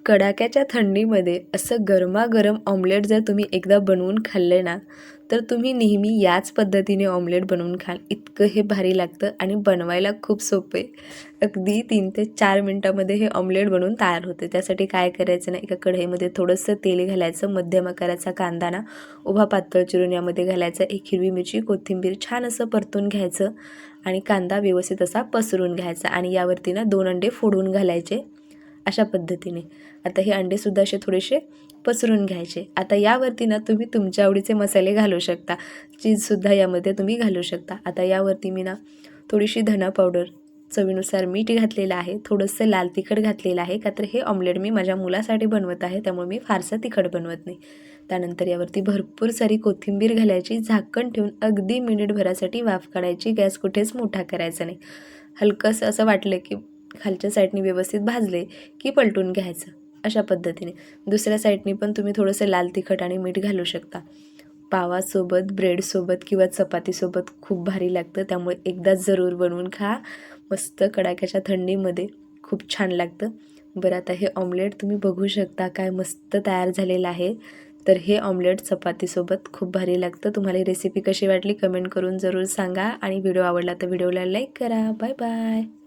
कडाक्याच्या थंडीमध्ये असं गरमागरम ऑमलेट जर तुम्ही एकदा बनवून खाल्ले ना, तर तुम्ही नेहमी याच पद्धतीने ऑमलेट बनवून खाल. इतकं हे भारी लागतं आणि बनवायला खूप सोपं आहे. अगदी 3 ते 4 मिनिटामध्ये हे ऑमलेट बनवून तयार होते. त्यासाठी काय करायचं ना, एका कढईमध्ये थोडंसं तेल घालायचं, मध्यम आकाराचा कांदा ना उभा पातळ चिरून यामध्ये घालायचा, एक हिरवी मिरची, कोथिंबीर छान असं परतून घ्यायचं आणि कांदा व्यवस्थित असा पसरून घ्यायचा आणि यावरती ना 2 अंडे फोडून घालायचे अशा पद्धतीने. आता हे अंडेसुद्धा असे थोडेसे पसरून घ्यायचे. आता यावरती ना तुम्ही तुमच्या आवडीचे मसाले घालू शकता. चीजसुद्धा यामध्ये तुम्ही घालू शकता. आता यावरती मी ना थोडीशी धना पावडर, चवीनुसार मीठ घातलेलं आहे, थोडंसं लाल तिखट घातलेलं आहे, का तर हे ऑमलेट मी माझ्या मुलासाठी बनवत आहे, त्यामुळे मी फारसं तिखट बनवत नाही. त्यानंतर यावरती भरपूर सारी कोथिंबीर घालायची, झाकण ठेवून अगदी मिनिटभरासाठी वाफ काढायची. गॅस कुठेच मोठा करायचा नाही. हलकंसं असं वाटलं की खालच्या साईडनी व्यवस्थित भाजले की पलटून घ्यायचं अशा पद्धतीने. दुसऱ्या साईडनी पण तुम्ही थोडंसं लाल तिखट आणि मीठ घालू शकता. पावासोबत, ब्रेडसोबत किंवा चपातीसोबत खूप भारी लागतं. त्यामुळे एकदा जरूर बनवून खा. मस्त कडाक्याच्या थंडीमध्ये खूप छान लागतं. बरं, आता हे ऑमलेट तुम्ही बघू शकता काय मस्त तयार झालेलं आहे. तर हे ऑमलेट चपातीसोबत खूप भारी लागतं. तुम्हाला ही रेसिपी कशी वाटली कमेंट करून जरूर सांगा आणि व्हिडिओ आवडला तर व्हिडिओला लाईक करा. Bye bye.